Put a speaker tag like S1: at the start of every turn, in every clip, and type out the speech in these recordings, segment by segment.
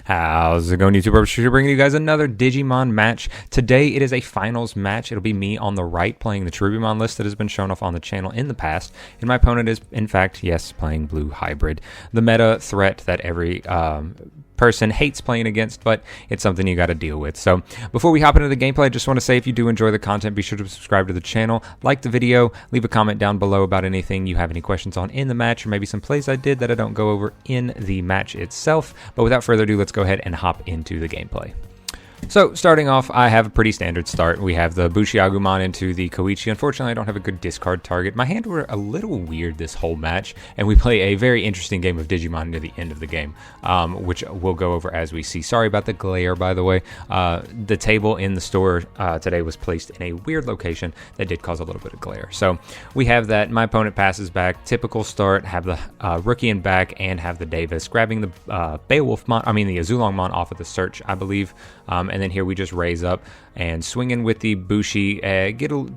S1: How's it going, YouTube? We're bringing you guys another Digimon match. Today it is a finals match. It'll be me on the right playing the Cherubimon list that has been shown off on the channel in the past. And my opponent is, in fact, yes, playing Blue Hybrid. The meta threat that every person hates playing against, but it's something you got to deal with. So before we hop into the gameplay, I just want to say if you do enjoy the content, be sure to subscribe to the channel, like the video, leave a comment down below about anything you have any questions on in the match, or maybe some plays I did that I don't go over in the match itself. But without further ado, let's go ahead and hop into the gameplay. So, starting off, I have a pretty standard start. We have the Bushiagumon into the Koichi. Unfortunately, I don't have a good discard target. My hand were a little weird this whole match, and we play a very interesting game of Digimon near the end of the game, which we'll go over as we see. Sorry about the glare, by the way. The table in the store today was placed in a weird location that did cause a little bit of glare. So, we have that. My opponent passes back. Typical start. Have the Rookie in back and have the Davis grabbing the the Azulongmon off of the search, I believe. And then here we just raise up and swing in with the Bushi,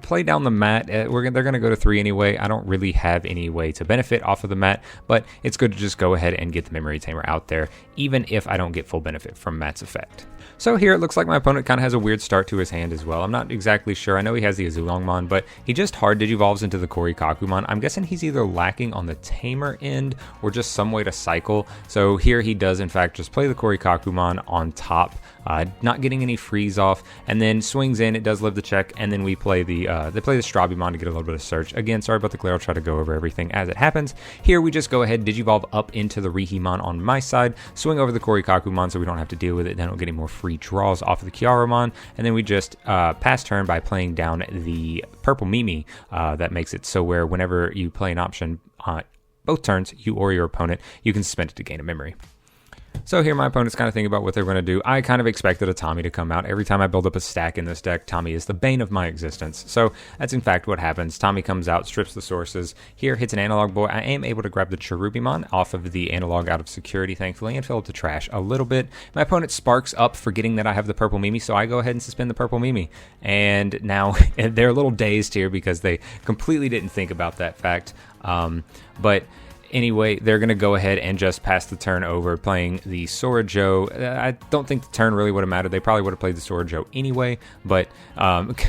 S1: play down the mat. They're going to go to 3 anyway. I don't really have any way to benefit off of the mat, but it's good to just go ahead and get the Memory Tamer out there, even if I don't get full benefit from mat's effect. So here it looks like my opponent kind of has a weird start to his hand as well. I'm not exactly sure. I know he has the Azulongmon, but he just hard Digivolves into the Korikakumon. I'm guessing he's either lacking on the Tamer end or just some way to cycle. So here he does in fact just play the Korikakumon on top, not getting any freeze off, and then swings in. It does live the check, and then we play the Cherubimon to get a little bit of search. Again, sorry about the glare. I'll try to go over everything as it happens. Here we just go ahead, Digivolve up into the Rihimon on my side, swing over the Korikakumon so we don't have to deal with it. Then we'll get any more free draws off of the Cherubimon, and then we just pass turn by playing down the purple Mimi. That makes it so where whenever you play an option both turns, you or your opponent, you can spend it to gain a memory. So here my opponent's kind of thinking about what they're going to do. I kind of expected a Tommy to come out. Every time I build up a stack in this deck, Tommy is the bane of my existence. So that's in fact what happens. Tommy comes out, strips the sources. Here hits an Analog Boy. I am able to grab the Cherubimon off of the Analog out of security, thankfully, and fill up the trash a little bit. My opponent sparks up, forgetting that I have the purple Mimi, so I go ahead and suspend the purple Mimi. And now they're a little dazed here because they completely didn't think about that fact. But anyway, they're going to go ahead and just pass the turn over, playing the Sora-Jo. I don't think the turn really would have mattered. They probably would have played the Sora-Jo anyway, but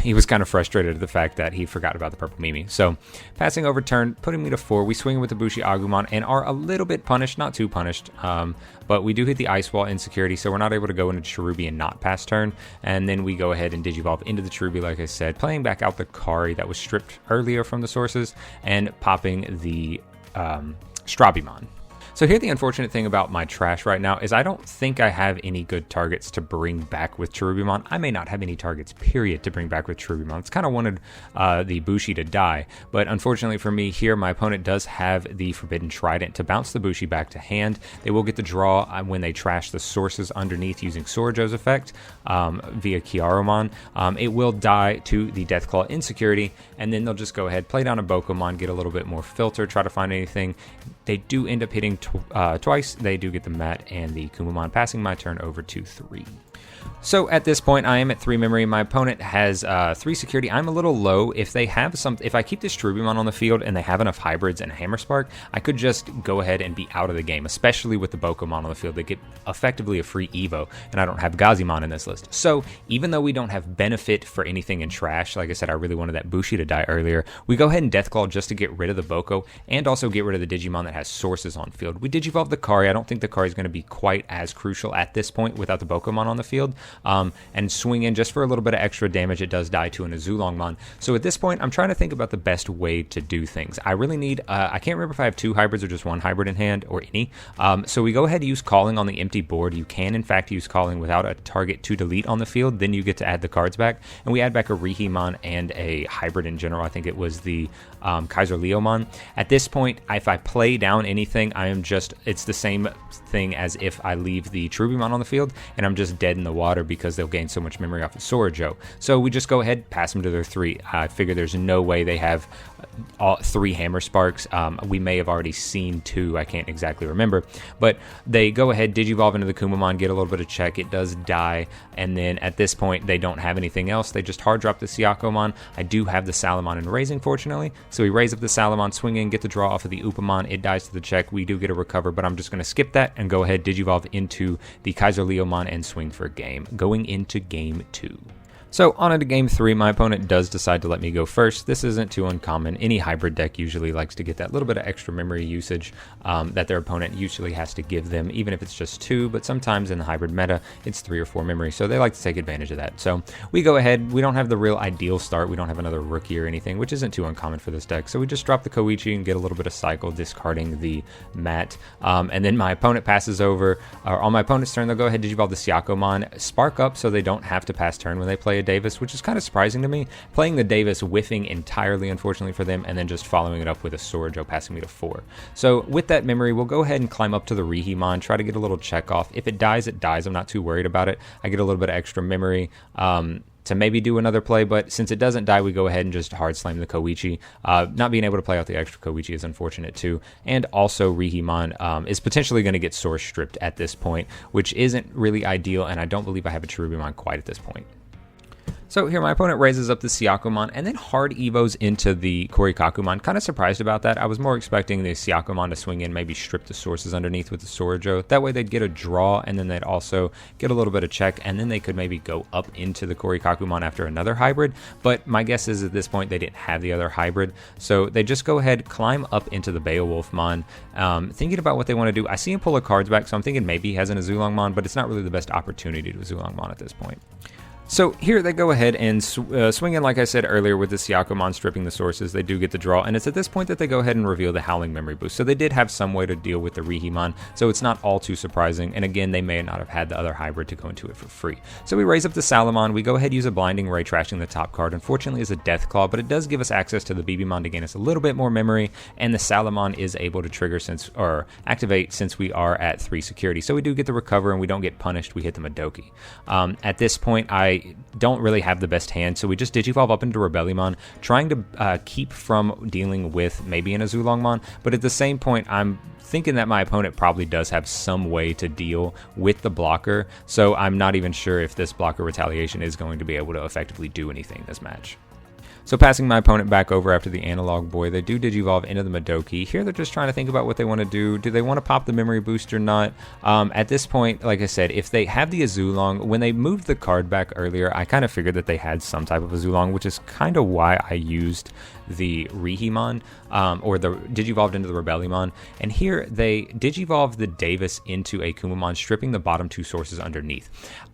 S1: he was kind of frustrated at the fact that he forgot about the purple Mimi. So, passing over turn, putting me to 4. We swing with the Bushiagumon and are a little bit punished, not too punished, but we do hit the Ice Wall in security, so we're not able to go into Cherubi and not pass turn. And then we go ahead and Digivolve into the Cherubi, like I said, playing back out the Kari that was stripped earlier from the sources, and popping the Cherubimon. So here the unfortunate thing about my trash right now is I don't think I have any good targets to bring back with Cherubimon. I may not have any targets, period, to bring back with Cherubimon. It's kind of wanted the Bushi to die, but unfortunately for me here, my opponent does have the Forbidden Trident to bounce the Bushi back to hand. They will get the draw when they trash the sources underneath using Sora-Jo's effect via Cherubimon. It will die to the Deathclaw insecurity, and then they'll just go ahead, play down a Bokomon, get a little bit more filter, try to find anything. They do end up hitting twice. They do get the Mat and the Kumamon, passing my turn over to 3. So at this point, I am at 3 memory. My opponent has 3 security. I'm a little low. If they have if I keep this Cherubimon on the field and they have enough hybrids and Hammer Spark, I could just go ahead and be out of the game, especially with the Bokomon on the field. They get effectively a free Evo, and I don't have Gazimon in this list. So even though we don't have benefit for anything in trash, like I said, I really wanted that Bushi to die earlier, we go ahead and Deathclaw just to get rid of the Boko and also get rid of the Digimon that has sources on field. We Digivolve the Kari. I don't think the Kari is going to be quite as crucial at this point without the Bokomon on the field. And swing in just for a little bit of extra damage. It does die to an Azulongmon. So at this point, I'm trying to think about the best way to do things. I really need, I can't remember if I have 2 hybrids or just 1 hybrid in hand or any. So we go ahead and use Calling on the empty board. You can, in fact, use Calling without a target to delete on the field. Then you get to add the cards back. And we add back a Rihimon and a hybrid in general. I think it was the Kaiser Leomon. At this point, if I play down anything, it's the same thing as if I leave the Cherubimon on the field, and I'm just dead in the water because they'll gain so much memory off of Sorojo. So we just go ahead, pass them to their 3. I figure there's no way they have all 3 Hammer Sparks. We may have already seen 2, I can't exactly remember, but they go ahead, Digivolve into the Kumamon, get a little bit of check, it does die, and then at this point they don't have anything else. They just hard drop the Siakomon. I do have the Salamon in raising, fortunately, so we raise up the Salamon, swing in, get the draw off of the Upamon, it dies to the check, we do get a recover, but I'm just going to skip that and go ahead, Digivolve into the Kaiser Leomon and swing for game, going into game 2. So on into game 3, my opponent does decide to let me go first. This isn't too uncommon. Any hybrid deck usually likes to get that little bit of extra memory usage that their opponent usually has to give them, even if it's just 2, but sometimes in the hybrid meta, it's 3 or 4 memory, so they like to take advantage of that. So we go ahead, we don't have the real ideal start, we don't have another rookie or anything, which isn't too uncommon for this deck, so we just drop the Koichi and get a little bit of cycle, discarding the Mat, and then my opponent passes over, or on my opponent's turn, they'll go ahead, Digivolve the Siakomon, spark up so they don't have to pass turn when they play a Davis, which is kind of surprising to me. Playing the Davis, whiffing entirely, unfortunately for them, and then just following it up with a Sorojo, passing me to 4. So with that memory, we'll go ahead and climb up to the Rihimon, try to get a little check off. If it dies, it dies. I'm not too worried about it. I get a little bit of extra memory to maybe do another play, but since it doesn't die, we go ahead and just hard slam the Koichi. Not being able to play out the extra Koichi is unfortunate too, and also Rihimon is potentially going to get source stripped at this point, which isn't really ideal, and I don't believe I have a Cherubimon quite at this point. So here my opponent raises up the Siakomon and then hard evos into the Korikakumon. Kind of surprised about that. I was more expecting the Siakomon to swing in, maybe strip the sources underneath with the Sorojo. That way they'd get a draw and then they'd also get a little bit of check, and then they could maybe go up into the Korikakumon after another hybrid. But my guess is at this point they didn't have the other hybrid. So they just go ahead, climb up into the Beowulfmon. Thinking about what they want to do. I see him pull the cards back, so I'm thinking maybe he has an Azulongmon, but it's not really the best opportunity to Azulongmon at this point. So here they go ahead and swing in, like I said earlier, with the Siakomon stripping the sources. They do get the draw, and it's at this point that they go ahead and reveal the Howling Memory Boost. So they did have some way to deal with the Rihimon, so it's not all too surprising. And again, they may not have had the other hybrid to go into it for free. So we raise up the Salamon. We go ahead and use a Blinding Ray, trashing the top card. Unfortunately, it's a Death Claw, but it does give us access to the BBmon to gain us a little bit more memory, and the Salamon is able to trigger or activate since we are at 3 security. So we do get the recover, and we don't get punished. We hit the Madoki. At this point, I don't really have the best hand, so we just Digivolve up into Rebellymon, trying to keep from dealing with maybe an Azulongmon, but at the same point, I'm thinking that my opponent probably does have some way to deal with the blocker, so I'm not even sure if this blocker retaliation is going to be able to effectively do anything in this match. So passing my opponent back over after the Analog Boy, they do Digivolve into the Madoki. Here they're just trying to think about what they want to do. Do they want to pop the memory boost or not? At this point, like I said, if they have the Azulong, when they moved the card back earlier, I kind of figured that they had some type of Azulong, which is kind of why I used the Rihimon, or the Digivolved into the Rebellymon. And here they Digivolve the Davis into a Kumamon, stripping the bottom 2 sources underneath.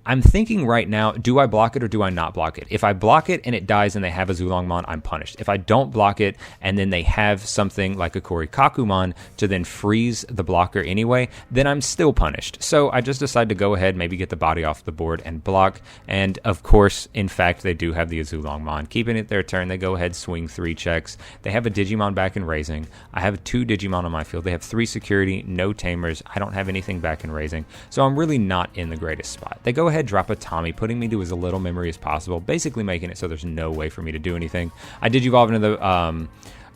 S1: I'm thinking right now, do I block it or do I not block it? If I block it and it dies and they have a Zulongmon, I'm punished. If I don't block it and then they have something like a Korikakumon to then freeze the blocker anyway, then I'm still punished. So I just decided to go ahead, maybe get the body off the board and block. And of course, in fact, they do have the Azulongmon. Keeping it their turn, they go ahead, swing 3 checks. They have a Digimon back in raising. I have 2 Digimon on my field. They have 3 security, no tamers. I don't have anything back in raising. So I'm really not in the greatest spot. They go ahead, drop a Tommy, putting me to as little memory as possible, basically making it so there's no way for me to do anything. I Digivolve into the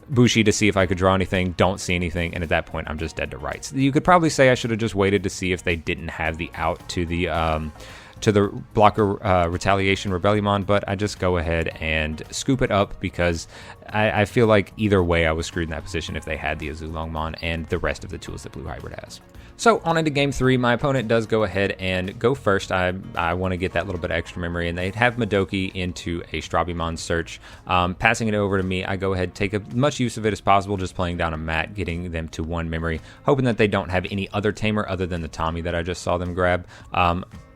S1: Bushi to see if I could draw anything, don't see anything, and at that point I'm just dead to rights. You could probably say I should have just waited to see if they didn't have the out to the blocker retaliation Rebellymon, but I just go ahead and scoop it up because I feel like either way I was screwed in that position if they had the Azulongmon and the rest of the tools that Blue Hybrid has. So on into game 3, my opponent does go ahead and go first. I want to get that little bit of extra memory, and they have Madoki into a Strabimon search. Passing it over to me, I go ahead, take as much use of it as possible, just playing down a Mat, getting them to 1 memory, hoping that they don't have any other tamer other than the Tommy that I just saw them grab.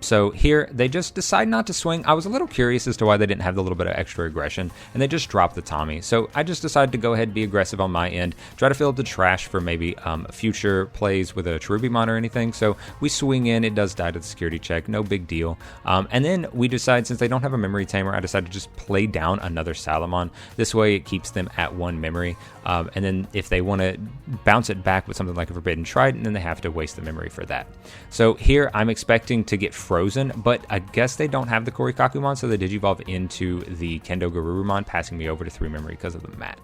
S1: So here, they just decide not to swing. I was a little curious as to why they didn't have the little bit of extra aggression, and they just dropped the Tommy. So I just decided to go ahead and be aggressive on my end, try to fill up the trash for maybe future plays with a Cherubimon or anything. So we swing in, it does die to the security check, no big deal. And then we decide, since they don't have a memory tamer, I decided to just play down another Salamon. This way it keeps them at 1 memory. And then if they want to bounce it back with something like a Forbidden Trident, then they have to waste the memory for that. So here I'm expecting to get frozen, but I guess they don't have the Korikakumon, so they Digivolve into the Kendo Garurumon, passing me over to 3 memory because of the mat.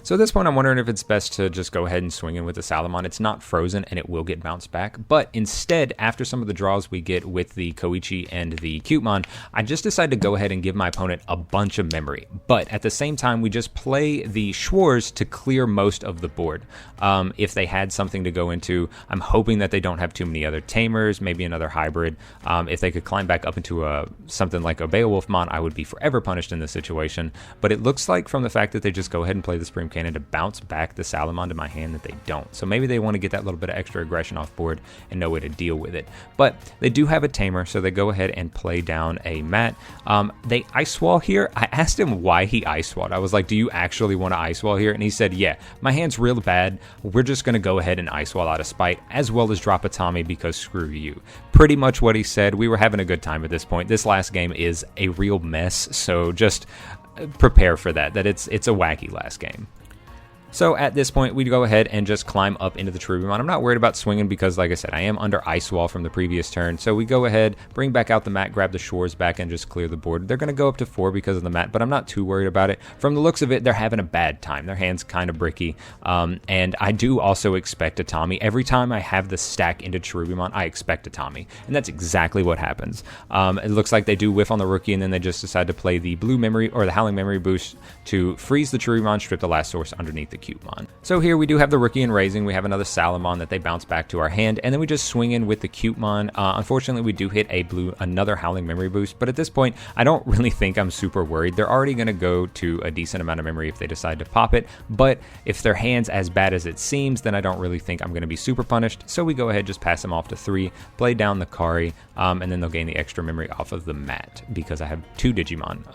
S1: So at this point, I'm wondering if it's best to just go ahead and swing in with the Salamon. It's not frozen, and it will get bounced back. But instead, after some of the draws we get with the Koichi and the Cutemon, I just decided to go ahead and give my opponent a bunch of memory. But at the same time, we just play the Schwarz to clear most of the board. If they had something to go into, I'm hoping that they don't have too many other Tamers, maybe another hybrid. If they could climb back up into something like a Beowulfmon, I would be forever punished in this situation. But it looks like from the fact that they just go ahead and play the Supreme Cannon to bounce back the Salamon to my hand, that they don't. So maybe they want to get that little bit of extra aggression off board and know way to deal with it. But they do have a Tamer, so they go ahead and play down a mat. They Ice Wall here. I asked him why he Ice Walled. I was like, do you actually want to Ice Wall here? And he said, yeah, my hand's real bad. We're just going to go ahead and Ice Wall out of spite, as well as drop a Tommy because screw you. Pretty much what he said. We were having a good time at this point. This last game is a real mess, so just prepare for that it's a wacky last game. So at this point, we go ahead and just climb up into the Cherubimon. I'm not worried about swinging because, like I said, I am under Ice Wall from the previous turn. So we go ahead, bring back out the mat, grab the Schwarz back, and just clear the board. They're going to go up to 4 because of the mat, but I'm not too worried about it. From the looks of it, they're having a bad time. Their hand's kind of bricky. And I do also expect a Tommy. Every time I have the stack into Cherubimon, I expect a Tommy. And that's exactly what happens. It looks like they do whiff on the rookie, and then they just decide to play the blue memory or the Howling Memory boost to freeze the Cherubimon, strip the last source underneath the Cutemon. So here we do have the rookie in raising. We have another Salamon that they bounce back to our hand, and then we just swing in with the Cutemon. Unfortunately, we do hit another Howling Memory boost, but at this point, I don't really think I'm super worried. They're already going to go to a decent amount of memory if they decide to pop it, but if their hand's as bad as it seems, then I don't really think I'm going to be super punished. So we go ahead, just pass them off to 3, play down the Kari, and then they'll gain the extra memory off of the mat because I have 2 Digimon.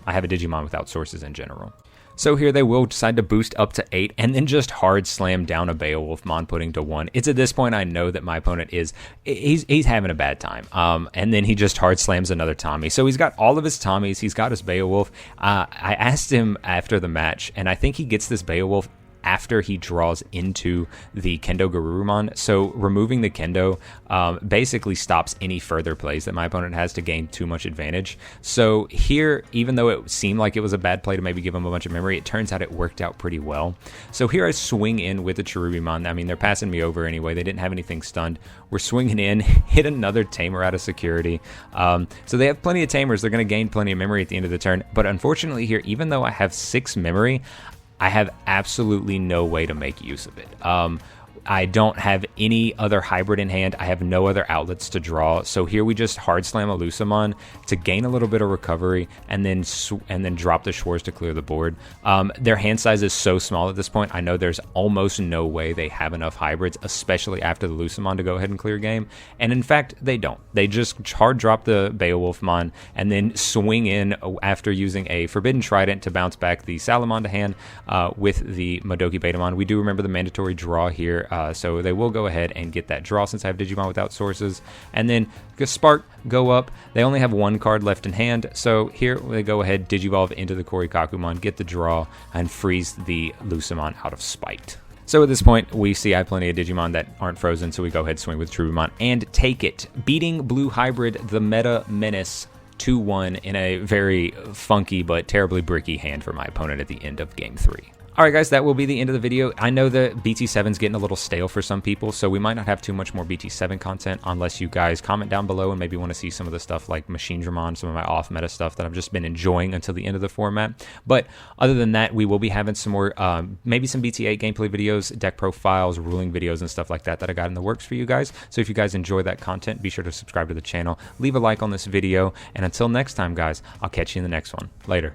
S1: I have a Digimon without sources in general. So here they will decide to boost up to 8 and then just hard slam down a Beowulfmon, putting to 1. It's at this point I know that my opponent he's having a bad time. And then he just hard slams another Tommy. So he's got all of his Tommies. He's got his Beowulf. I asked him after the match, and I think he gets this Beowulf after he draws into the Kendo Garurumon. So removing the Kendo basically stops any further plays that my opponent has to gain too much advantage. So here, even though it seemed like it was a bad play to maybe give him a bunch of memory, it turns out it worked out pretty well. So here I swing in with the Cherubimon. I mean, they're passing me over anyway. They didn't have anything stunned. We're swinging in, hit another Tamer out of security. So they have plenty of Tamers. They're going to gain plenty of memory at the end of the turn. But unfortunately here, even though I have 6 memory, I have absolutely no way to make use of it. I don't have any other hybrid in hand. I have no other outlets to draw. So here we just hard slam a Lucamon to gain a little bit of recovery, and then drop the Schwarz to clear the board. Their hand size is so small at this point. I know there's almost no way they have enough hybrids, especially after the Lucamon, to go ahead and clear game. And in fact, they don't. They just hard drop the Beowulfmon and then swing in after using a Forbidden Trident to bounce back the Salamon to hand with the Modoki Betamon. We do remember the mandatory draw here. So they will go ahead and get that draw since I have Digimon without sources. And then Spark, go up. They only have 1 card left in hand. So here they go ahead, Digivolve into the Korikakumon, get the draw, and freeze the Lucamon out of spite. So at this point, we see I have plenty of Digimon that aren't frozen, so we go ahead, swing with Cherubimon, and take it. Beating Blue Hybrid, the Meta Menace, 2-1 in a very funky but terribly bricky hand for my opponent at the end of Game 3. Alright guys, that will be the end of the video. I know that BT7's getting a little stale for some people, so we might not have too much more BT7 content unless you guys comment down below and maybe want to see some of the stuff like Machine Dramon, some of my off-meta stuff that I've just been enjoying until the end of the format. But other than that, we will be having some more, maybe some BT8 gameplay videos, deck profiles, ruling videos, and stuff like that I got in the works for you guys. So if you guys enjoy that content, be sure to subscribe to the channel, leave a like on this video, and until next time guys, I'll catch you in the next one. Later.